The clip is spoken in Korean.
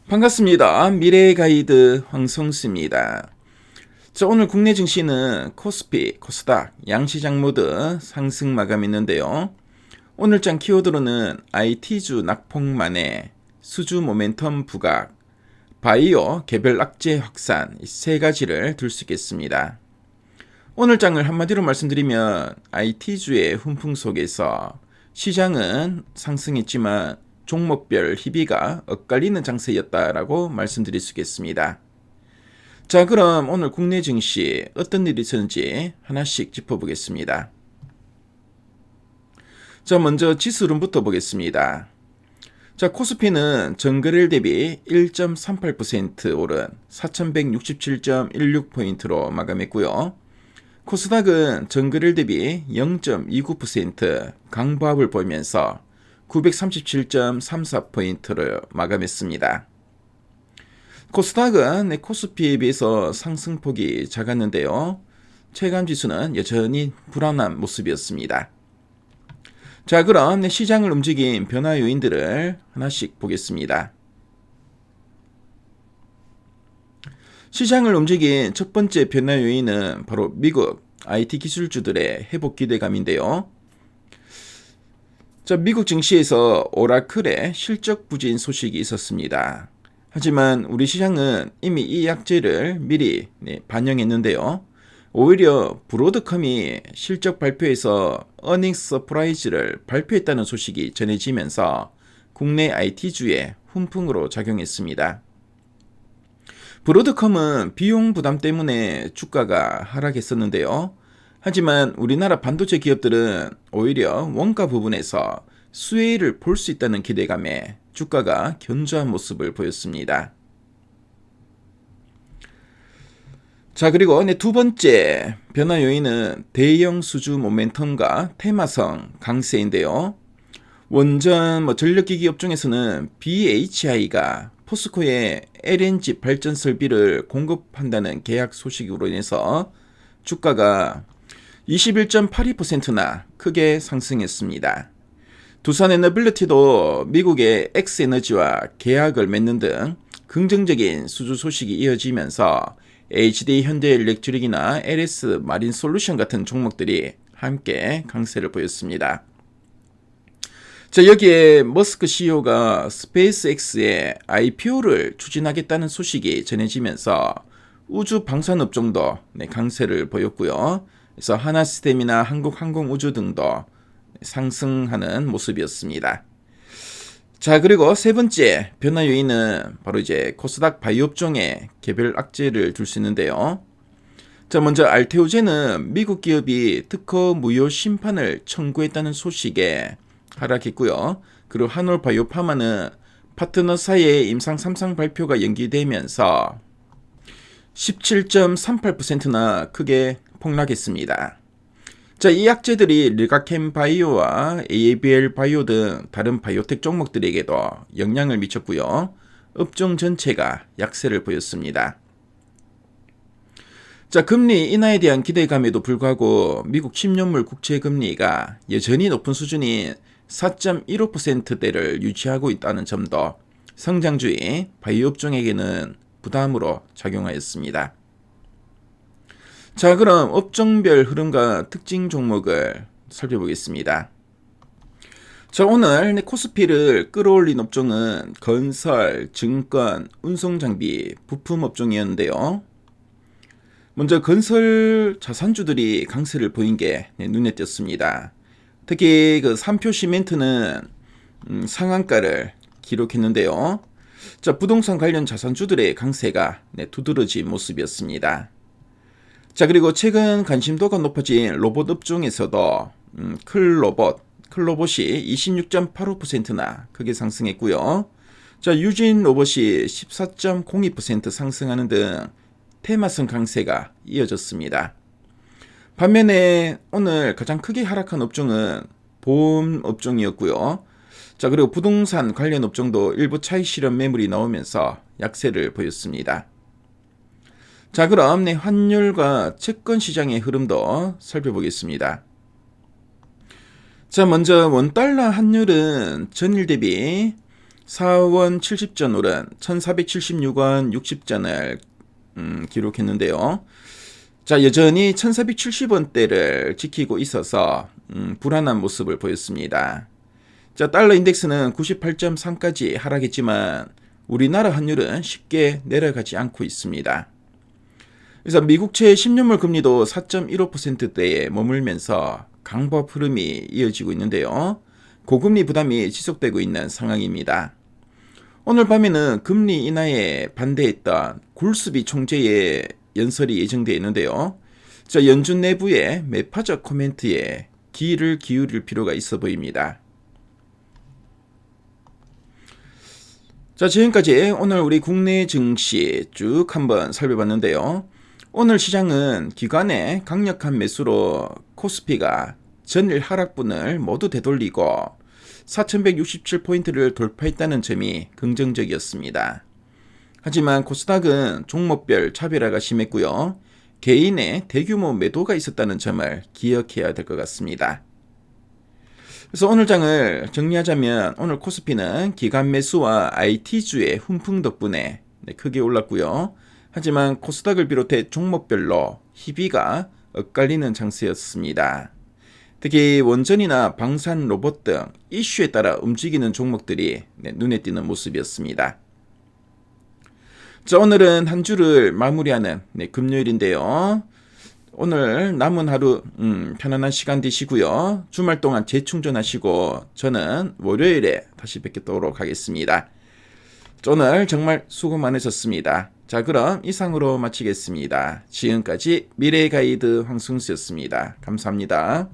반갑습니다. 미래의 가이드 황성수입니다. 자, 오늘 국내 증시는 코스피, 코스닥, 양시장 모두 상승 마감했는데요. 오늘장 키워드로는 IT주 낙폭만회, 수주 모멘텀 부각, 바이오 개별 악재 확산 이 세 가지를 들 수 있겠습니다. 오늘장을 한마디로 말씀드리면 IT주의 훈풍 속에서 시장은 상승했지만 종목별 희비가 엇갈리는 장세였다라고 말씀드릴 수 있겠습니다. 자, 그럼 오늘 국내 증시 어떤 일이 있었는지 하나씩 짚어보겠습니다. 자, 먼저 지수론부터 보겠습니다. 자, 코스피는 전거래일 대비 1.38% 오른 4167.16포인트로 마감했고요. 코스닥은 전거래일 대비 0.29% 강보합을 보이면서 937.34포인트를 마감했습니다. 코스닥은 코스피에 비해서 상승폭이 작았는데요. 체감지수는 여전히 불안한 모습이었습니다. 자, 그럼 시장을 움직인 변화 요인들을 하나씩 보겠습니다. 시장을 움직인 첫 번째 변화 요인은 바로 미국 IT 기술주들의 회복 기대감인데요. 자, 미국 증시에서 오라클의 실적 부진 소식이 있었습니다. 하지만 우리 시장은 이미 이 약재를 미리 반영했는데요. 오히려 브로드컴이 실적 발표에서 어닝스 서프라이즈를 발표했다는 소식이 전해지면서 국내 IT주에 훈풍으로 작용했습니다. 브로드컴은 비용 부담 때문에 주가가 하락했었는데요. 하지만 우리나라 반도체 기업들은 오히려 원가 부분에서 수혜를 볼 수 있다는 기대감에 주가가 견조한 모습을 보였습니다. 자, 그리고 두 번째 변화 요인은 대형 수주 모멘텀과 테마성 강세인데요. 원전 전력기기 업종에서는 BHI가 포스코의 LNG 발전 설비를 공급한다는 계약 소식으로 인해서 주가가 21.82%나 크게 상승했습니다. 두산에너빌리티도 미국의 엑스에너지와 계약을 맺는 등 긍정적인 수주 소식이 이어지면서 HD 현대일렉트릭이나 LS 마린솔루션 같은 종목들이 함께 강세를 보였습니다. 자, 여기에 머스크 CEO가 스페이스X의 IPO를 추진하겠다는 소식이 전해지면서 우주 방산 업종도 강세를 보였고요. 그래서 하나시스템이나 한국항공우주 등도 상승하는 모습이었습니다. 자, 그리고 세 번째 변화 요인은 바로 코스닥 바이오 업종의 개별 악재를 둘 수 있는데요. 자, 먼저 알테오젠은 미국 기업이 특허 무효 심판을 청구했다는 소식에 하락했고요. 그리고 한올바이오파마는 파트너사의 임상 3상 발표가 연기되면서 17.38%나 크게 폭락했습니다. 자, 이 약재들이 르가켄 바이오와 AABL 바이오 등 다른 바이오텍 종목들에게도 영향을 미쳤고요. 업종 전체가 약세를 보였습니다. 자, 금리 인하에 대한 기대감에도 불구하고 미국 10년물 국채 금리가 여전히 높은 수준인 4.15%대를 유지하고 있다는 점도 성장주의 바이오 업종에게는 부담으로 작용하였습니다. 자, 그럼 업종별 흐름과 특징 종목을 살펴보겠습니다. 자, 오늘 코스피를 끌어올린 업종은 건설, 증권, 운송장비, 부품 업종이었는데요. 먼저 건설 자산주들이 강세를 보인 게 눈에 띄었습니다. 특히 그 삼표 시멘트는 상한가를 기록했는데요. 자, 부동산 관련 자산주들의 강세가 두드러진 모습이었습니다. 자, 그리고 최근 관심도가 높아진 로봇 업종에서도 클로봇이 26.85%나 크게 상승했고요. 자, 유진 로봇이 14.02% 상승하는 등 테마성 강세가 이어졌습니다. 반면에 오늘 가장 크게 하락한 업종은 보험 업종이었고요. 자, 그리고 부동산 관련 업종도 일부 차익 실현 매물이 나오면서 약세를 보였습니다. 자, 그럼 환율과 채권 시장의 흐름도 살펴보겠습니다. 자, 먼저 원달러 환율은 전일 대비 4원 70전 오른 1476원 60전을 기록했는데요. 자, 여전히 1470원대를 지키고 있어서 불안한 모습을 보였습니다. 자, 달러 인덱스는 98.3까지 하락했지만 우리나라 환율은 쉽게 내려가지 않고 있습니다. 그래서 미국채 10년물 금리도 4.15%대에 머물면서 강보합 흐름이 이어지고 있는데요. 고금리 부담이 지속되고 있는 상황입니다. 오늘 밤에는 금리 인하에 반대했던 굴스비 총재의 연설이 예정되어 있는데요. 자, 연준 내부의 매파적 코멘트에 귀를 기울일 필요가 있어 보입니다. 자, 지금까지 오늘 우리 국내 증시 쭉 한번 살펴봤는데요. 오늘 시장은 기관의 강력한 매수로 코스피가 전일 하락분을 모두 되돌리고 4167포인트를 돌파했다는 점이 긍정적이었습니다. 하지만 코스닥은 종목별 차별화가 심했고요. 개인의 대규모 매도가 있었다는 점을 기억해야 될 것 같습니다. 그래서 오늘 장을 정리하자면 오늘 코스피는 기관 매수와 IT주의 훈풍 덕분에 크게 올랐고요. 하지만 코스닥을 비롯해 종목별로 희비가 엇갈리는 장세였습니다. 특히 원전이나 방산 로봇 등 이슈에 따라 움직이는 종목들이 눈에 띄는 모습이었습니다. 자, 오늘은 한 주를 마무리하는 금요일인데요. 오늘 남은 하루 편안한 시간 되시고요. 주말 동안 재충전하시고 저는 월요일에 다시 뵙도록 하겠습니다. 오늘 정말 수고 많으셨습니다. 자, 그럼 이상으로 마치겠습니다. 지금까지 미래의 가이드 황승수였습니다. 감사합니다.